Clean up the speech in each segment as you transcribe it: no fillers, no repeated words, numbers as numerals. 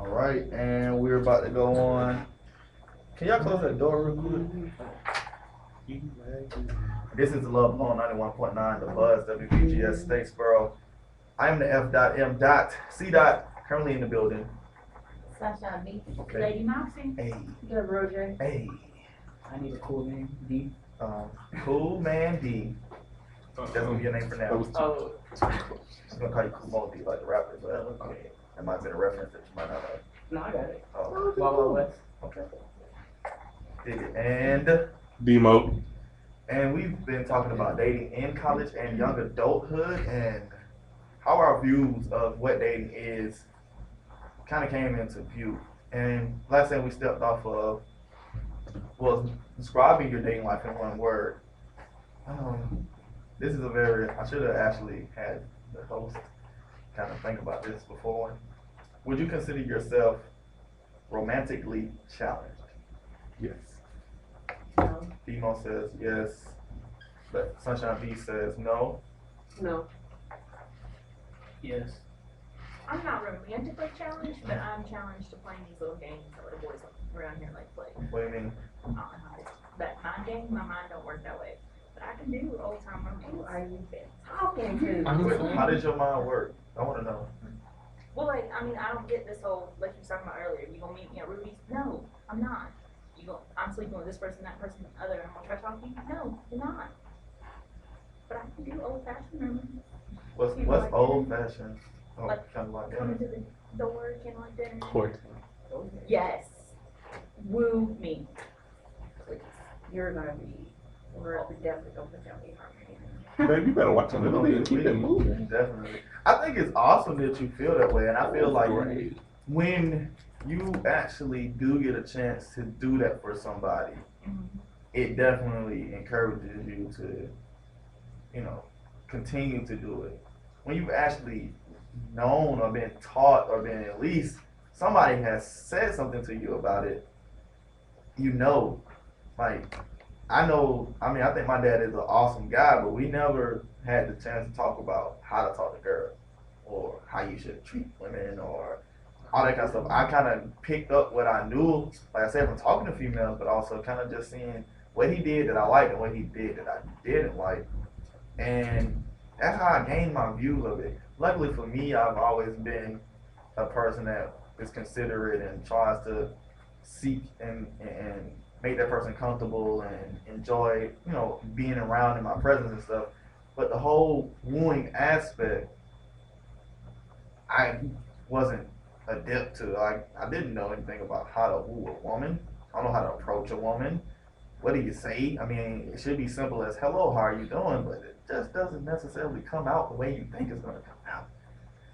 All right, and we're about to go on. Can y'all close that door real quick? This is the Love Bone 91.9, The Buzz, WPGS Statesboro. I am the F. M. C. Currently in the building. Sunshine B. Okay. Lady Moxie. Hey, Good Roger. hey. I need a cool name. D. Cool Man D. That's gonna be your name for now. Oh. I'm gonna call you Cool Mo D like the rapper, but Okay. that might have been a reference that you might not have. No, I got it. Oh, Wild Wild West. okay. Dig it. And Demo. we've been talking about dating in college and young adulthood and how our views of what dating is kind of came into view. And last thing we stepped off of was describing your dating life in one word. This is a very, I should have actually had the host kind of think about this before. Would you consider yourself romantically challenged? Yes. No. Demo says yes, but Sunshine B says no. No. Yes. I'm not romantically challenged, but I'm challenged to playing these little games that little boys around here like play. What do you mean? I don't know how to, that mind game, my mind don't work that way. But I can do old time Who romance. are you been talking to? How does your mind work? I want to know. Well, like, I mean, I don't get this whole, like you were talking about earlier, you gonna meet me at Ruby's? No, I'm not. I'm sleeping with this person, that person, the other, and I'm gonna try to talk to you? No, you're not. But I can do old fashioned romance. What's old fashioned? Oh, Like, kind of like Coming that. to the door, kind of like that. Court. Yes. Woo me. Please. You're gonna be, we're definitely gonna put you on eHarmony. Baby, you better watch a little bit and keep it moving. Definitely. I think it's awesome that you feel that way, and I feel like Great. when you actually do get a chance to do that for somebody, it definitely encourages you to, continue to do it. When you've actually known or been taught or been at least somebody has said something to you about it, like, I think my dad is an awesome guy, but we never had the chance to talk about how to talk to girls or how you should treat women or all that kind of stuff. I kind of picked up what I knew, like I said, from talking to females, but also kind of just seeing what he did that I liked and what he did that I didn't like. And that's how I gained my views of it. Luckily for me, I've always been a person that is considerate and tries to seek and make that person comfortable and enjoy, being around in my presence and stuff. But the whole wooing aspect, I wasn't adept to. I didn't know anything about how to woo a woman. I don't know how to approach a woman. What do you say? I mean, it should be simple as hello, how are you doing? But it just doesn't necessarily come out the way you think it's gonna come out.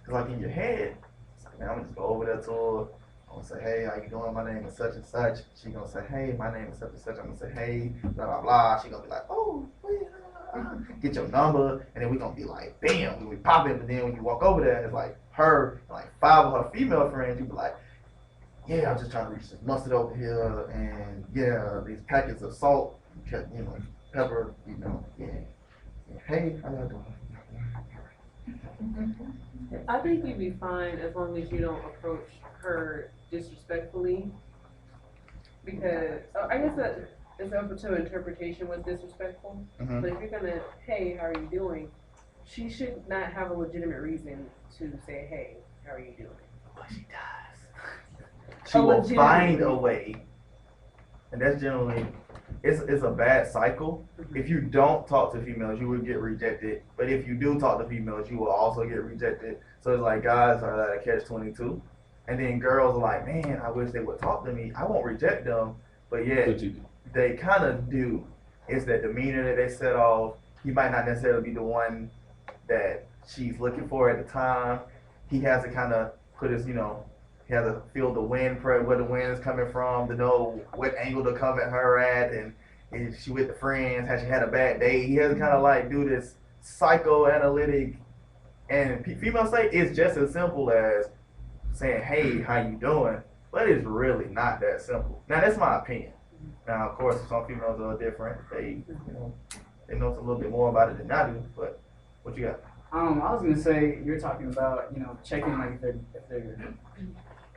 Cause like in your head, it's like, man, I'm gonna just go over there to her. I'm gonna say, hey, how you doing? My name is such and such. She gonna say, hey, my name is such and such. I'm gonna say, hey, blah blah blah. She gonna be like, oh, get your number, and then we gonna be like, bam, we pop it. But then when you walk over there, it's like her, and like 5 of her female friends. You be like, yeah, I'm just trying to reach this mustard over here, and yeah, these packets of salt, pepper, yeah. Hey, how y'all doing? I think you'd be fine as long as you don't approach her disrespectfully. Because I guess that it's open to interpretation what's disrespectful. Mhm. But if you're gonna, hey, how are you doing? She should not have a legitimate reason to say, hey, how are you doing? But she does. She will find a way, and that's generally it's a bad cycle. If you don't talk to females, you will get rejected. But if you do talk to females, you will also get rejected. So it's like guys are at a catch-22, and then girls are like, man, I wish they would talk to me. I won't reject them, but yet But you, they kind of do. It's that demeanor that they set off. He might not necessarily be the one that she's looking for at the time. He has to kind of put his, he has to feel the wind, where the wind is coming from, to know what angle to come at her at, and if she with the friends, has she had a bad day. He has to kind of like do this psychoanalytic, and females say it's just as simple as saying, hey, how you doing? But it's really not that simple. Now, that's my opinion. Now, of course, some females are different. They know a little bit more about it than I do, but what you got? I was gonna say you're talking about checking like if they're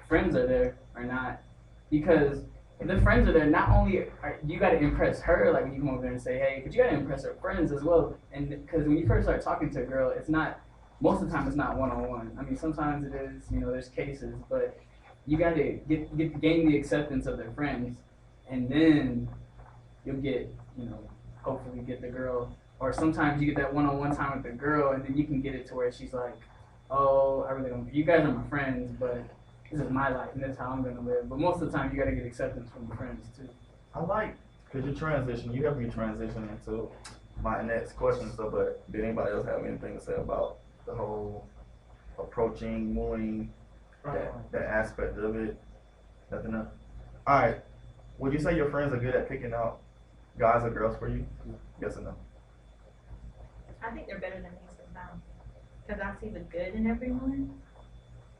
friends are there or not. Because if the friends are there, not only you got to impress her, like when you come over there and say, hey, but you got to impress her friends as well. And because when you first start talking to a girl, it's not, most of the time it's not one-on-one. I mean, sometimes it is, you know, there's cases, but you got to gain the acceptance of their friends, and then you'll get, you know, hopefully get the girl. Or sometimes you get that one-on-one time with the girl, and then you can get it to where she's like, oh, I really don't, you guys are my friends, but this is my life and this is how I'm gonna live. But most of the time you gotta get acceptance from your friends too. I like, cause you transition, you helped me transition into my next question, so, but did anybody else have anything to say about the whole approaching, wooing, that aspect of it? Nothing else? Alright, would you say your friends are good at picking out guys or girls for you? Yes or no? I think they're better than me sometimes, cause I see the good in everyone,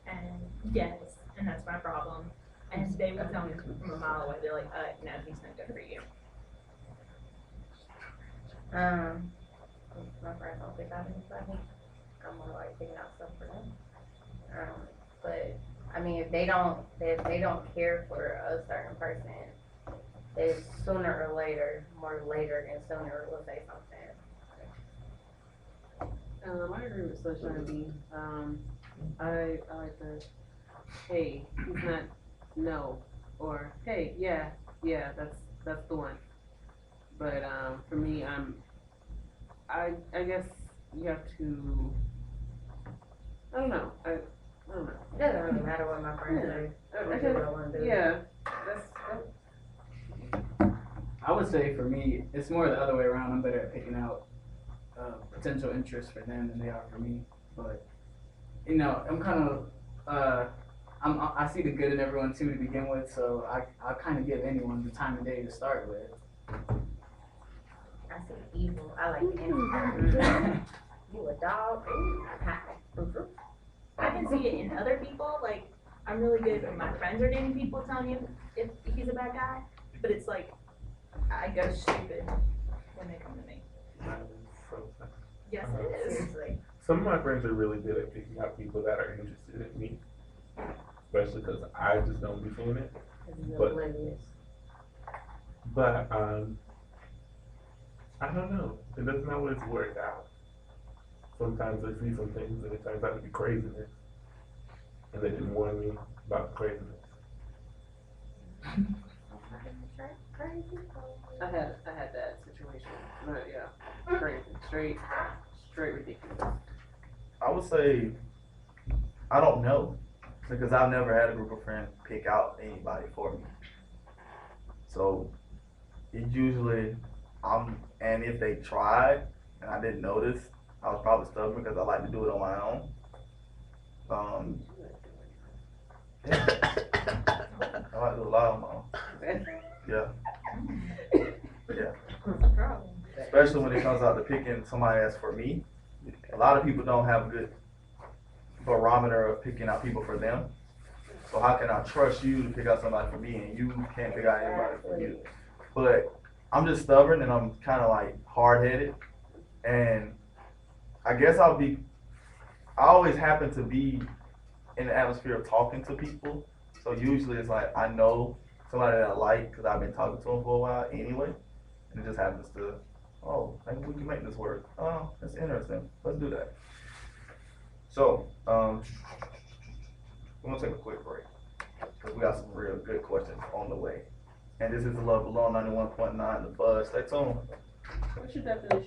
and yes, and that's my problem. And they would tell me from a mile away, they're like, no, he's not good for you. My friends don't pick out anybody. I'm more like picking out stuff for them. But I mean, if they don't care for a certain person, then sooner or later, more later than sooner, will say something. I agree with Sunshine B. I like the, hey, he's not, no, or hey, yeah, that's the one. But for me, I guess you have to, I don't know. It doesn't really matter what my friends do. I do what I want to do. Yeah, I would say for me, it's more the other way around. I'm better at picking out potential interests for them than they are for me. But you know, I'm kind of I see the good in everyone too to begin with, so I kind of give anyone the time of day to start with. I see evil. I like the enemy. You a dog? I can see it in other people, like, I'm really good when my friends are dating people telling you if he's a bad guy, but it's like, I go stupid when they come to me. Yes, it is. Seriously. Some of my friends are really good at picking out people that are interested in me, especially because I just don't be feeling it. But- Oblivious. But I don't know. It doesn't always work out. Sometimes I see some things and it turns out to be craziness, and they didn't warn me about the craziness. I had that situation. But yeah, crazy, straight ridiculous. I would say, I don't know, because I've never had a group of friends pick out anybody for me. So, it usually, and if they tried, and I didn't notice, I was probably stubborn because I like to do it on my own. I like to do a lot on my own. Yeah. Yeah. What's the problem? Especially when it comes out to picking somebody that's for me. A lot of people don't have a good barometer of picking out people for them. So how can I trust you to pick out somebody for me and you can't pick out anybody for you? But I'm just stubborn and I'm kind of like hard-headed. And I guess I always happen to be in the atmosphere of talking to people. So usually it's like I know somebody that I like because I've been talking to them for a while anyway. And it just happens to, oh, maybe we can make this work. Oh, that's interesting. Let's do that. So, we're gonna take a quick break because we got some real good questions on the way. And this is the Love Below 91.9 The Buzz. Stay tuned. What's your definition